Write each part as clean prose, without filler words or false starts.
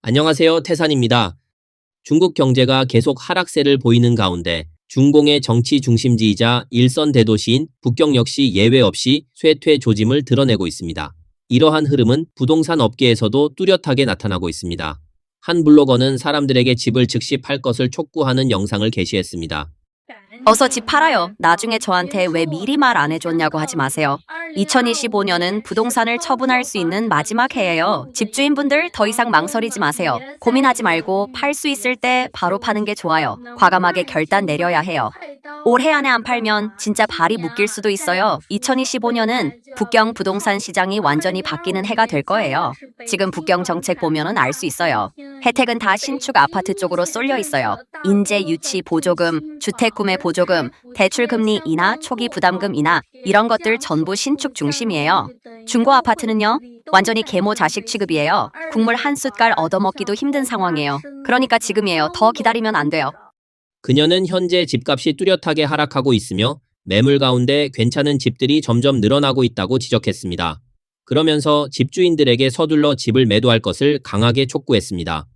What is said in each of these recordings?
안녕하세요. 태산입니다. 중국 경제가 계속 하락세를 보이는 가운데 중공의 정치 중심지이자 일선 대도시인 북경 역시 예외 없이 쇠퇴 조짐을 드러내고 있습니다. 이러한 흐름은 부동산 업계에서도 뚜렷하게 나타나고 있습니다. 한 블로거는 사람들에게 집을 즉시 팔 것을 촉구하는 영상을 게시했습니다. 어서 집 팔아요. 나중에 저한테 왜 미리 말 안 해줬냐고 하지 마세요. 2025년은 부동산을 처분할 수 있는 마지막 해예요. 집주인분들 더 이상 망설이지 마세요. 고민하지 말고 팔 수 있을 때 바로 파는 게 좋아요. 과감하게 결단 내려야 해요. 올해 안에 안 팔면 진짜 발이 묶일 수도 있어요. 2025년은 북경 부동산 시장이 완전히 바뀌는 해가 될 거예요. 지금 북경 정책 보면은 알 수 있어요. 혜택은 다 신축 아파트 쪽으로 쏠려 있어요. 인재 유치 보조금, 주택 구매 보조금, 대출 금리 인하, 초기 부담금 인하 이런 것들 전부 신축 중심이에요. 중고 아파트는요. 완전히 계모 자식 취급이에요. 국물 한 숟갈 얻어먹기도 힘든 상황이에요. 그러니까 지금이에요. 더 기다리면 안 돼요. 그녀는 현재 집값이 뚜렷하게 하락하고 있으며 매물 가운데 괜찮은 집들이 점점 늘어나고 있다고 지적했습니다. 그러면서 집주인들에게 서둘러 집을 매도할 것을 강하게 촉구했습니다.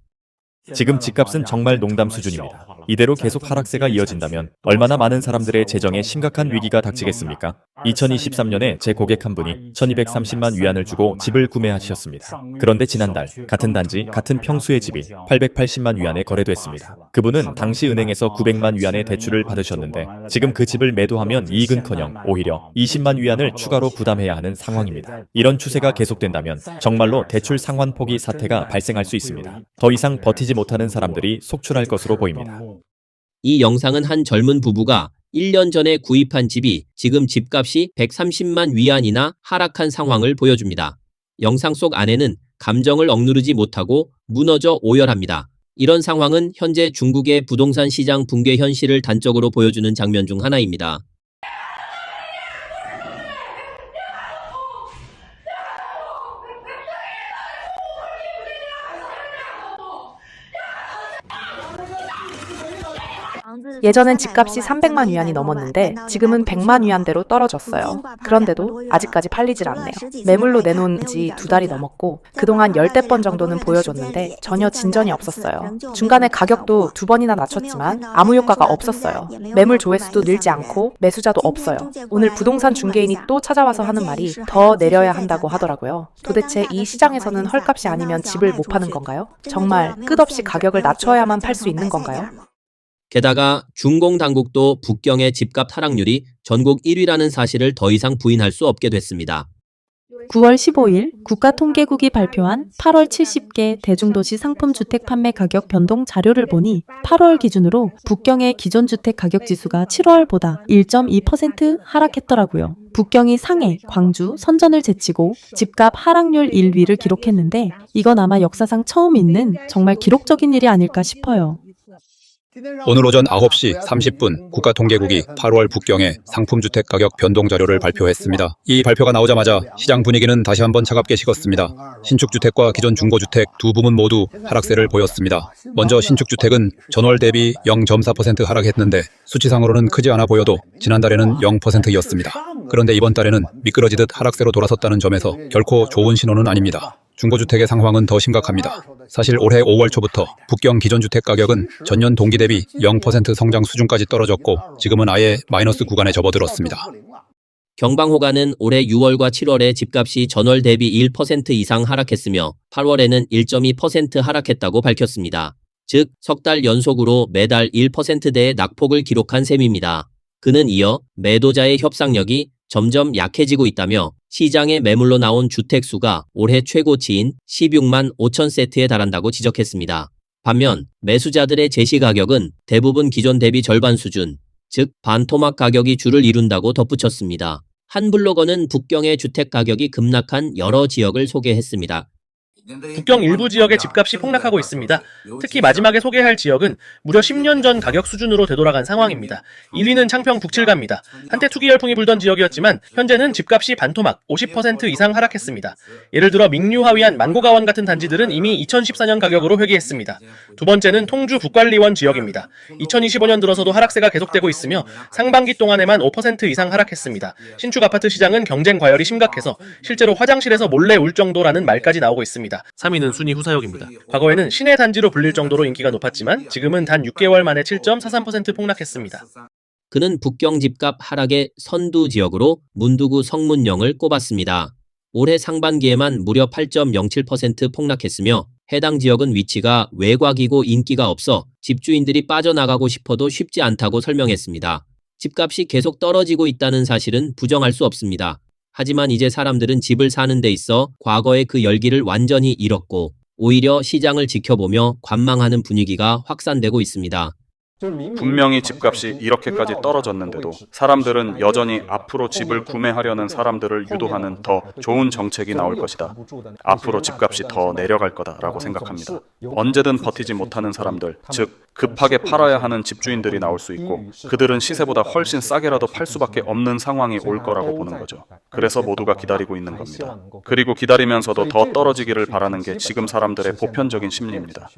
지금 집값은 정말 농담 수준입니다. 이대로 계속 하락세가 이어진다면 얼마나 많은 사람들의 재정에 심각한 위기가 닥치겠습니까? 2023년에 제 고객 한 분이 1230만 위안을 주고 집을 구매하셨습니다. 그런데 지난달 같은 단지, 같은 평수의 집이 880만 위안에 거래됐습니다. 그분은 당시 은행에서 900만 위안의 대출을 받으셨는데 지금 그 집을 매도하면 이익은커녕 오히려 20만 위안을 추가로 부담해야 하는 상황입니다. 이런 추세가 계속된다면 정말로 대출 상환 포기 사태가 발생할 수 있습니다. 더 이상 버티지 못하는 사람들이 속출할 것으로 보입니다. 이 영상은 한 젊은 부부가 1년 전에 구입한 집이 지금 집값이 130만 위안이나 하락한 상황을 보여줍니다. 영상 속 아내는 감정을 억누르지 못하고 무너져 오열합니다. 이런 상황은 현재 중국의 부동산 시장 붕괴 현실을 단적으로 보여주는 장면 중 하나입니다. 예전엔 집값이 300만 위안이 넘었는데 지금은 100만 위안대로 떨어졌어요. 그런데도 아직까지 팔리질 않네요. 매물로 내놓은 지 2달이 넘었고 그동안 열댓 번 정도는 보여줬는데 전혀 진전이 없었어요. 중간에 가격도 2번이나 낮췄지만 아무 효과가 없었어요. 매물 조회수도 늘지 않고 매수자도 없어요. 오늘 부동산 중개인이 또 찾아와서 하는 말이 더 내려야 한다고 하더라고요. 도대체 이 시장에서는 헐값이 아니면 집을 못 파는 건가요? 정말 끝없이 가격을 낮춰야만 팔 수 있는 건가요? 게다가 중공 당국도 북경의 집값 하락률이 전국 1위라는 사실을 더 이상 부인할 수 없게 됐습니다. 9월 15일 국가통계국이 발표한 8월 70개 대중도시 상품주택 판매 가격 변동 자료를 보니 8월 기준으로 북경의 기존 주택 가격 지수가 7월보다 1.2% 하락했더라고요. 북경이 상해, 광주, 선전을 제치고 집값 하락률 1위를 기록했는데 이건 아마 역사상 처음 있는 정말 기록적인 일이 아닐까 싶어요. 오늘 오전 9시 30분 국가통계국이 8월 북경의 상품주택 가격 변동 자료를 발표했습니다. 이 발표가 나오자마자 시장 분위기는 다시 한번 차갑게 식었습니다. 신축주택과 기존 중고주택 두 부문 모두 하락세를 보였습니다. 먼저 신축주택은 전월 대비 0.4% 하락했는데 수치상으로는 크지 않아 보여도 지난달에는 0%였습니다. 그런데 이번 달에는 미끄러지듯 하락세로 돌아섰다는 점에서 결코 좋은 신호는 아닙니다. 중고주택의 상황은 더 심각합니다. 사실 올해 5월 초부터 북경 기존 주택 가격은 전년 동기 대비 0% 성장 수준까지 떨어졌고 지금은 아예 마이너스 구간에 접어들었습니다. 경방호가는 올해 6월과 7월에 집값이 전월 대비 1% 이상 하락했으며 8월에는 1.2% 하락했다고 밝혔습니다. 즉, 석 달 연속으로 매달 1%대의 낙폭을 기록한 셈입니다. 그는 이어 매도자의 협상력이 점점 약해지고 있다며 시장에 매물로 나온 주택 수가 올해 최고치인 16만 5천 세트에 달한다고 지적했습니다. 반면 매수자들의 제시 가격은 대부분 기존 대비 절반 수준, 즉 반토막 가격이 주를 이룬다고 덧붙였습니다. 한 블로거는 북경의 주택 가격이 급락한 여러 지역을 소개했습니다. 북경 일부 지역의 집값이 폭락하고 있습니다. 특히 마지막에 소개할 지역은 무려 10년 전 가격 수준으로 되돌아간 상황입니다. 1위는 창평 북칠가입니다. 한때 투기 열풍이 불던 지역이었지만 현재는 집값이 반토막 50% 이상 하락했습니다. 예를 들어 민류하위안 만고가원 같은 단지들은 이미 2014년 가격으로 회귀했습니다. 두 번째는 통주 북관리원 지역입니다. 2025년 들어서도 하락세가 계속되고 있으며 상반기 동안에만 5% 이상 하락했습니다. 신축 아파트 시장은 경쟁 과열이 심각해서 실제로 화장실에서 몰래 울 정도라는 말까지 나오고 있습니다. 있습니다. 3위는 순위 후사역입니다. 과거에는 신의 단지로 불릴 정도로 인기가 높았지만 지금은 단 6개월 만에 7.43% 폭락했습니다. 그는 북경 집값 하락의 선두 지역으로 문두구 성문영을 꼽았습니다. 올해 상반기에만 무려 8.07% 폭락했으며 해당 지역은 위치가 외곽이고 인기가 없어 집주인들이 빠져나가고 싶어도 쉽지 않다고 설명했습니다. 집값이 계속 떨어지고 있다는 사실은 부정할 수 없습니다. 하지만 이제 사람들은 집을 사는 데 있어 과거의 그 열기를 완전히 잃었고 오히려 시장을 지켜보며 관망하는 분위기가 확산되고 있습니다. 분명히 집값이 이렇게까지 떨어졌는데도 사람들은 여전히 앞으로 집을 구매하려는 사람들을 유도하는 더 좋은 정책이 나올 것이다. 앞으로 집값이 더 내려갈 거다라고 생각합니다. 언제든 버티지 못하는 사람들, 즉 급하게 팔아야 하는 집주인들이 나올 수 있고 그들은 시세보다 훨씬 싸게라도 팔 수밖에 없는 상황이 올 거라고 보는 거죠. 그래서 모두가 기다리고 있는 겁니다. 그리고 기다리면서도 더 떨어지기를 바라는 게 지금 사람들의 보편적인 심리입니다.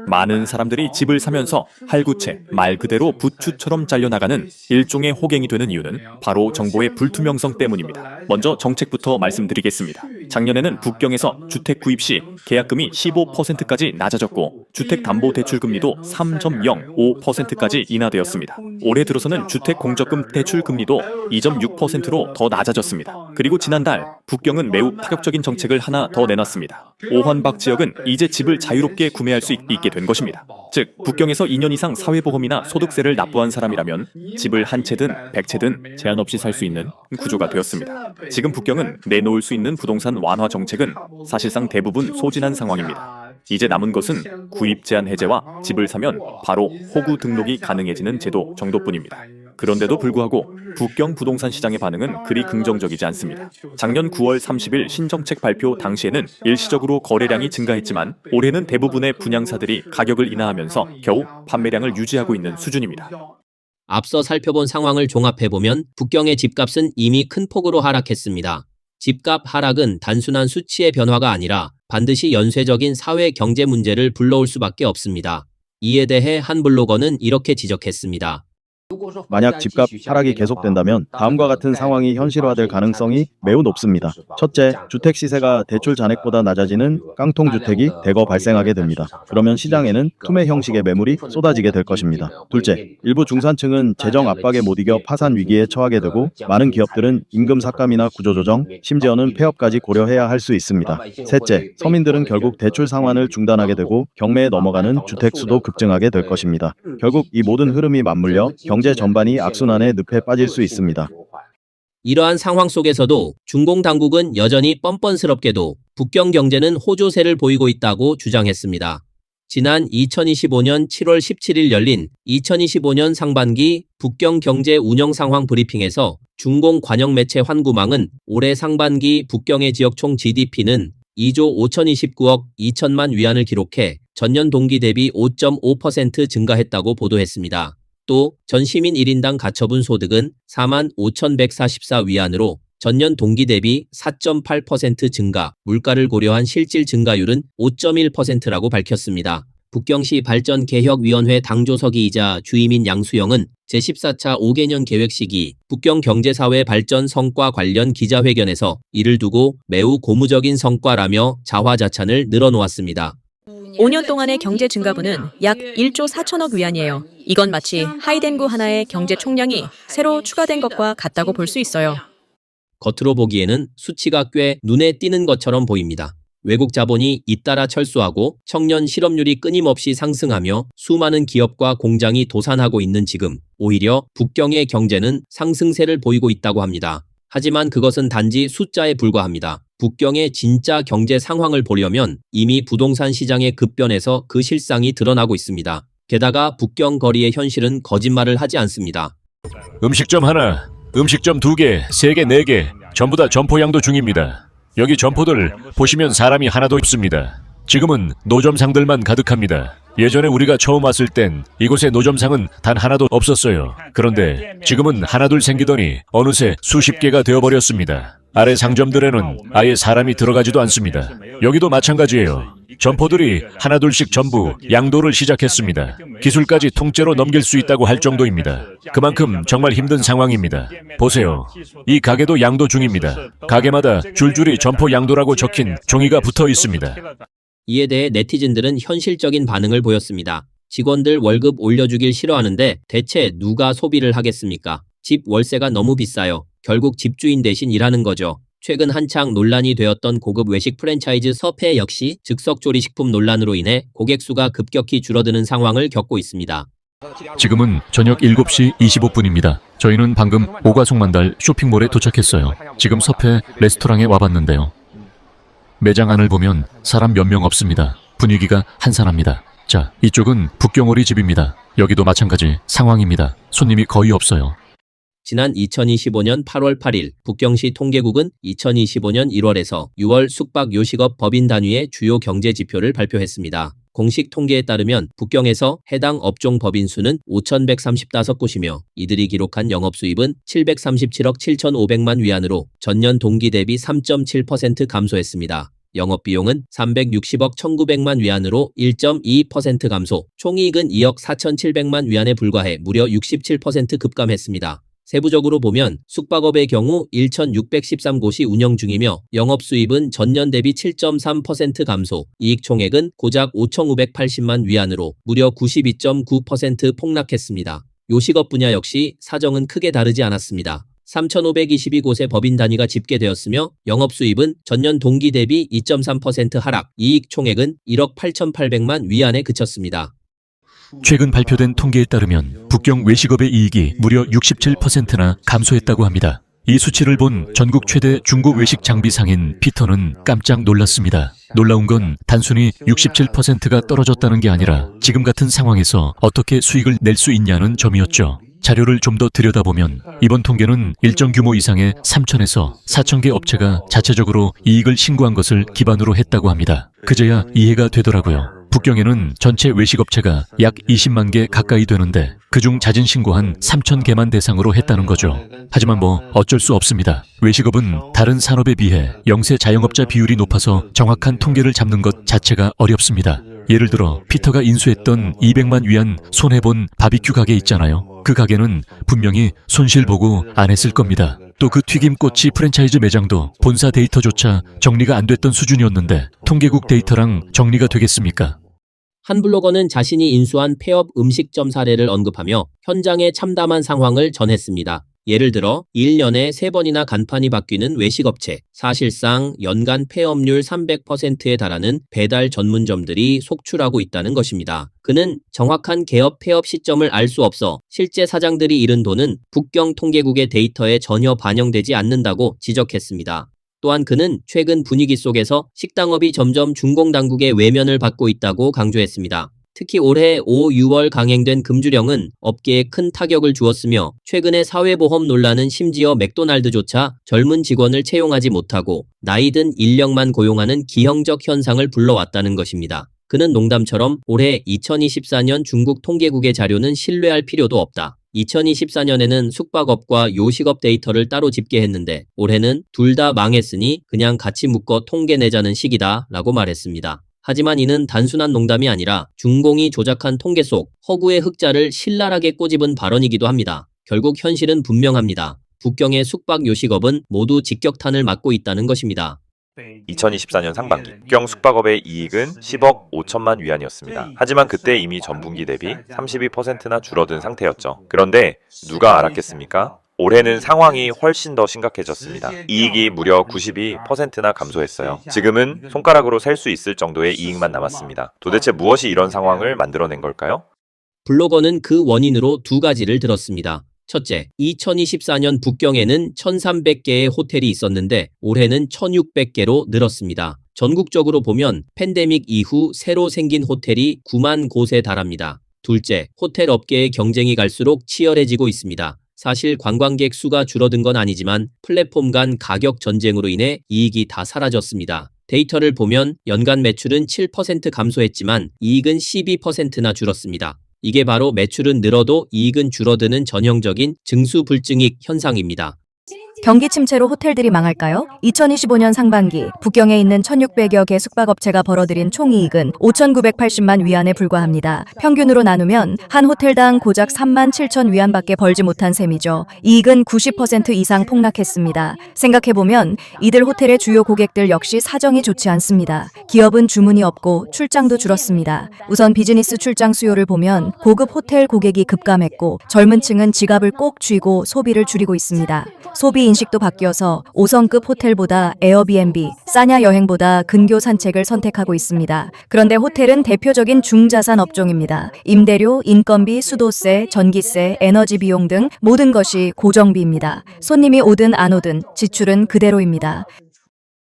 많은 사람들이 집을 사면서 할구채, 말 그대로 부추처럼 잘려나가는 일종의 호갱이 되는 이유는 바로 정보의 불투명성 때문입니다. 먼저 정책부터 말씀드리겠습니다. 작년에는 북경에서 주택 구입 시 계약금이 15%까지 낮아졌고 주택담보대출금리도 3.05%까지 인하되었습니다. 올해 들어서는 주택공적금 대출금리도 2.6%로 더 낮아졌습니다. 그리고 지난달 북경은 매우 파격적인 정책을 하나 더 내놨습니다. 오환박 지역은 이제 집을 자유롭게 구매할 수 있게 된 것입니다. 즉 북경에서 2년 이상 사회보험이나 소득세를 납부한 사람이라면 집을 한 채든 100채든 제한 없이 살 수 있는 구조가 되었습니다. 지금 북경은 내놓을 수 있는 부동산 완화 정책은 사실상 대부분 소진한 상황입니다. 이제 남은 것은 구입 제한 해제와 집을 사면 바로 호구 등록이 가능해지는 제도 정도뿐입니다. 그런데도 불구하고 북경 부동산 시장의 반응은 그리 긍정적이지 않습니다. 작년 9월 30일 신정책 발표 당시에는 일시적으로 거래량이 증가했지만 올해는 대부분의 분양사들이 가격을 인하하면서 겨우 판매량을 유지하고 있는 수준입니다. 앞서 살펴본 상황을 종합해보면 북경의 집값은 이미 큰 폭으로 하락했습니다. 집값 하락은 단순한 수치의 변화가 아니라 반드시 연쇄적인 사회 경제 문제를 불러올 수밖에 없습니다. 이에 대해 한 블로거는 이렇게 지적했습니다. 만약 집값 하락이 계속된다면 다음과 같은 상황이 현실화될 가능성이 매우 높습니다. 첫째, 주택 시세가 대출 잔액보다 낮아지는 깡통주택이 대거 발생하게 됩니다. 그러면 시장에는 투매 형식의 매물이 쏟아지게 될 것입니다. 둘째, 일부 중산층은 재정 압박에 못 이겨 파산 위기에 처하게 되고 많은 기업들은 임금 삭감이나 구조조정, 심지어는 폐업까지 고려해야 할 수 있습니다. 셋째, 서민들은 결국 대출 상환을 중단하게 되고 경매에 넘어가는 주택 수도 급증하게 될 것입니다. 결국 이 모든 흐름이 맞물려 경제 전반이 악순환의 늪에 빠질 수 있습니다. 이러한 상황 속에서도 중공당국은 여전히 뻔뻔스럽게도 북경 경제는 호조세를 보이고 있다고 주장했습니다. 지난 2025년 7월 17일 열린 2025년 상반기 북경 경제 운영 상황 브리핑에서 중공 관영 매체 환구망은 올해 상반기 북경의 지역 총 GDP는 2조 5,029억 2천만 위안을 기록해 전년 동기 대비 5.5% 증가했다고 보도했습니다. 또 전 시민 1인당 가처분 소득은 45,144위안으로 전년 동기 대비 4.8% 증가, 물가를 고려한 실질 증가율은 5.1%라고 밝혔습니다. 북경시 발전개혁위원회 당조서기이자 주임인 양수영은 제14차 5개년 계획 시기 북경 경제사회 발전 성과 관련 기자회견에서 이를 두고 매우 고무적인 성과라며 자화자찬을 늘어놓았습니다. 5년 동안의 경제 증가분은 약 1조 4천억 위안이에요. 이건 마치 하이덴구 하나의 경제 총량이 새로 추가된 것과 같다고 볼 수 있어요. 겉으로 보기에는 수치가 꽤 눈에 띄는 것처럼 보입니다. 외국 자본이 잇따라 철수하고 청년 실업률이 끊임없이 상승하며 수많은 기업과 공장이 도산하고 있는 지금 오히려 북경의 경제는 상승세를 보이고 있다고 합니다. 하지만 그것은 단지 숫자에 불과합니다. 북경의 진짜 경제 상황을 보려면 이미 부동산 시장의 급변에서 그 실상이 드러나고 있습니다. 게다가 북경 거리의 현실은 거짓말을 하지 않습니다. 음식점 하나, 음식점 2개, 3개, 4개 전부 다 점포 양도 중입니다. 여기 점포들 보시면 사람이 하나도 없습니다. 지금은 노점상들만 가득합니다. 예전에 우리가 처음 왔을 땐 이곳에 노점상은 단 하나도 없었어요. 그런데 지금은 하나둘 생기더니 어느새 수십 개가 되어버렸습니다. 아래 상점들에는 아예 사람이 들어가지도 않습니다. 여기도 마찬가지예요. 점포들이 하나둘씩 전부 양도를 시작했습니다. 기술까지 통째로 넘길 수 있다고 할 정도입니다. 그만큼 정말 힘든 상황입니다. 보세요. 이 가게도 양도 중입니다. 가게마다 줄줄이 점포 양도라고 적힌 종이가 붙어 있습니다. 이에 대해 네티즌들은 현실적인 반응을 보였습니다. 직원들 월급 올려주길 싫어하는데 대체 누가 소비를 하겠습니까? 집 월세가 너무 비싸요. 결국 집주인 대신 일하는 거죠. 최근 한창 논란이 되었던 고급 외식 프랜차이즈 서페 역시 즉석조리식품 논란으로 인해 고객 수가 급격히 줄어드는 상황을 겪고 있습니다. 지금은 저녁 7시 25분입니다. 저희는 방금 오가송만달 쇼핑몰에 도착했어요. 지금 서페 레스토랑에 와봤는데요. 매장 안을 보면 사람 몇 명 없습니다. 분위기가 한산합니다. 자, 이쪽은 북경오리 집입니다. 여기도 마찬가지 상황입니다. 손님이 거의 없어요. 지난 2025년 8월 8일 북경시 통계국은 2025년 1월에서 6월 숙박 요식업 법인 단위의 주요 경제 지표를 발표했습니다. 공식 통계에 따르면 북경에서 해당 업종 법인 수는 5,135곳이며 이들이 기록한 영업수입은 737억 7,500만 위안으로 전년 동기 대비 3.7% 감소했습니다. 영업비용은 360억 1,900만 위안으로 1.22% 감소, 총이익은 2억 4,700만 위안에 불과해 무려 67% 급감했습니다. 세부적으로 보면 숙박업의 경우 1,613곳이 운영 중이며 영업수입은 전년 대비 7.3% 감소, 이익 총액은 고작 5,580만 위안으로 무려 92.9% 폭락했습니다. 요식업 분야 역시 사정은 크게 다르지 않았습니다. 3,522곳의 법인 단위가 집계되었으며 영업수입은 전년 동기 대비 2.3% 하락, 이익 총액은 1억 8,800만 위안에 그쳤습니다. 최근 발표된 통계에 따르면 북경 외식업의 이익이 무려 67%나 감소했다고 합니다. 이 수치를 본 전국 최대 중고 외식 장비 상인 피터는 깜짝 놀랐습니다. 놀라운 건 단순히 67%가 떨어졌다는 게 아니라 지금 같은 상황에서 어떻게 수익을 낼 수 있냐는 점이었죠. 자료를 좀 더 들여다보면 이번 통계는 일정 규모 이상의 3,000에서 4,000개 업체가 자체적으로 이익을 신고한 것을 기반으로 했다고 합니다. 그제야 이해가 되더라고요. 북경에는 전체 외식업체가 약 20만 개 가까이 되는데 그중 자진 신고한 3,000개만 대상으로 했다는 거죠. 하지만 어쩔 수 없습니다. 외식업은 다른 산업에 비해 영세 자영업자 비율이 높아서 정확한 통계를 잡는 것 자체가 어렵습니다. 예를 들어 피터가 인수했던 200만 위안 손해본 바비큐 가게 있잖아요. 그 가게는 분명히 손실 보고 안 했을 겁니다. 또 그 튀김꼬치 프랜차이즈 매장도 본사 데이터조차 정리가 안 됐던 수준이었는데 통계국 데이터랑 정리가 되겠습니까? 한 블로거는 자신이 인수한 폐업 음식점 사례를 언급하며 현장에 참담한 상황을 전했습니다. 예를 들어 1년에 3번이나 간판이 바뀌는 외식업체, 사실상 연간 폐업률 300%에 달하는 배달 전문점들이 속출하고 있다는 것입니다. 그는 정확한 개업 폐업 시점을 알 수 없어 실제 사장들이 잃은 돈은 북경 통계국의 데이터에 전혀 반영되지 않는다고 지적했습니다. 또한 그는 최근 분위기 속에서 식당업이 점점 중공당국의 외면을 받고 있다고 강조했습니다. 특히 올해 5, 6월 강행된 금주령은 업계에 큰 타격을 주었으며 최근의 사회보험 논란은 심지어 맥도날드조차 젊은 직원을 채용하지 못하고 나이든 인력만 고용하는 기형적 현상을 불러왔다는 것입니다. 그는 농담처럼 올해 2024년 중국 통계국의 자료는 신뢰할 필요도 없다. 2024년에는 숙박업과 요식업 데이터를 따로 집계했는데 올해는 둘 다 망했으니 그냥 같이 묶어 통계 내자는 시기다 라고 말했습니다. 하지만 이는 단순한 농담이 아니라 중공이 조작한 통계 속 허구의 흑자를 신랄하게 꼬집은 발언이기도 합니다. 결국 현실은 분명합니다. 북경의 숙박 요식업은 모두 직격탄을 맞고 있다는 것입니다. 2024년 상반기 북경 숙박업의 이익은 10억 5천만 위안이었습니다. 하지만 그때 이미 전분기 대비 32%나 줄어든 상태였죠. 그런데 누가 알았겠습니까? 올해는 상황이 훨씬 더 심각해졌습니다. 이익이 무려 92%나 감소했어요. 지금은 손가락으로 셀 수 있을 정도의 이익만 남았습니다. 도대체 무엇이 이런 상황을 만들어낸 걸까요? 블로거는 그 원인으로 두 가지를 들었습니다. 첫째, 2024년 북경에는 1,300개의 호텔이 있었는데 올해는 1,600개로 늘었습니다. 전국적으로 보면 팬데믹 이후 새로 생긴 호텔이 9만 곳에 달합니다. 둘째, 호텔 업계의 경쟁이 갈수록 치열해지고 있습니다. 사실 관광객 수가 줄어든 건 아니지만 플랫폼 간 가격 전쟁으로 인해 이익이 다 사라졌습니다. 데이터를 보면 연간 매출은 7% 감소했지만 이익은 12%나 줄었습니다. 이게 바로 매출은 늘어도 이익은 줄어드는 전형적인 증수불증익 현상입니다. 경기 침체로 호텔들이 망할까요? 2025년 상반기 북경에 있는 1,600여 개 숙박업체가 벌어들인 총이익은 5,980만 위안에 불과합니다. 평균으로 나누면 한 호텔당 고작 3만 7천 위안밖에 벌지 못한 셈이죠. 이익은 90% 이상 폭락했습니다. 생각해보면 이들 호텔의 주요 고객들 역시 사정이 좋지 않습니다. 기업은 주문이 없고 출장도 줄었습니다. 우선 비즈니스 출장 수요를 보면 고급 호텔 고객이 급감했고 젊은 층은 지갑을 꼭 쥐고 소비를 줄이고 있습니다. 소비 인식도 바뀌어서 5성급 호텔보다 에어비앤비, 싸냐 여행보다 근교 산책을 선택하고 있습니다. 그런데 호텔은 대표적인 중자산 업종입니다. 임대료, 인건비, 수도세, 전기세, 에너지 비용 등 모든 것이 고정비입니다. 손님이 오든 안 오든 지출은 그대로입니다.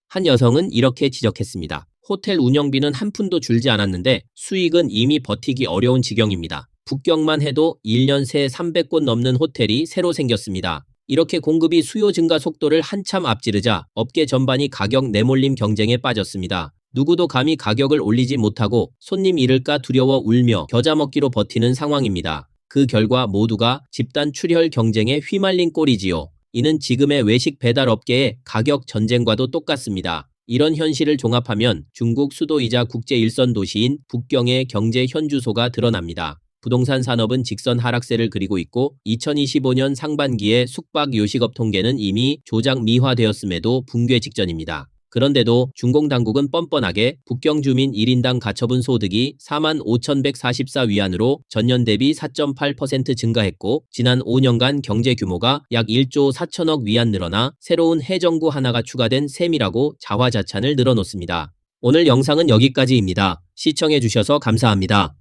한 여성은 이렇게 지적했습니다. 호텔 운영비는 한 푼도 줄지 않았는데 수익은 이미 버티기 어려운 지경입니다. 북경만 해도 1년 새 300곳 넘는 호텔이 새로 생겼습니다. 이렇게 공급이 수요 증가 속도를 한참 앞지르자 업계 전반이 가격 내몰림 경쟁에 빠졌습니다. 누구도 감히 가격을 올리지 못하고 손님 잃을까 두려워 울며 겨자 먹기로 버티는 상황입니다. 그 결과 모두가 집단 출혈 경쟁에 휘말린 꼴이지요. 이는 지금의 외식 배달 업계의 가격 전쟁과도 똑같습니다. 이런 현실을 종합하면 중국 수도이자 국제 일선 도시인 북경의 경제 현주소가 드러납니다. 부동산 산업은 직선 하락세를 그리고 있고 2025년 상반기에 숙박 요식업 통계는 이미 조작 미화되었음에도 붕괴 직전입니다. 그런데도 준공당국은 뻔뻔하게 북경 주민 1인당 가처분 소득이 45,144위안으로 전년 대비 4.8% 증가했고 지난 5년간 경제 규모가 약 1조 4천억 위안 늘어나 새로운 해정구 하나가 추가된 셈이라고 자화자찬을 늘어놓습니다. 오늘 영상은 여기까지입니다. 시청해주셔서 감사합니다.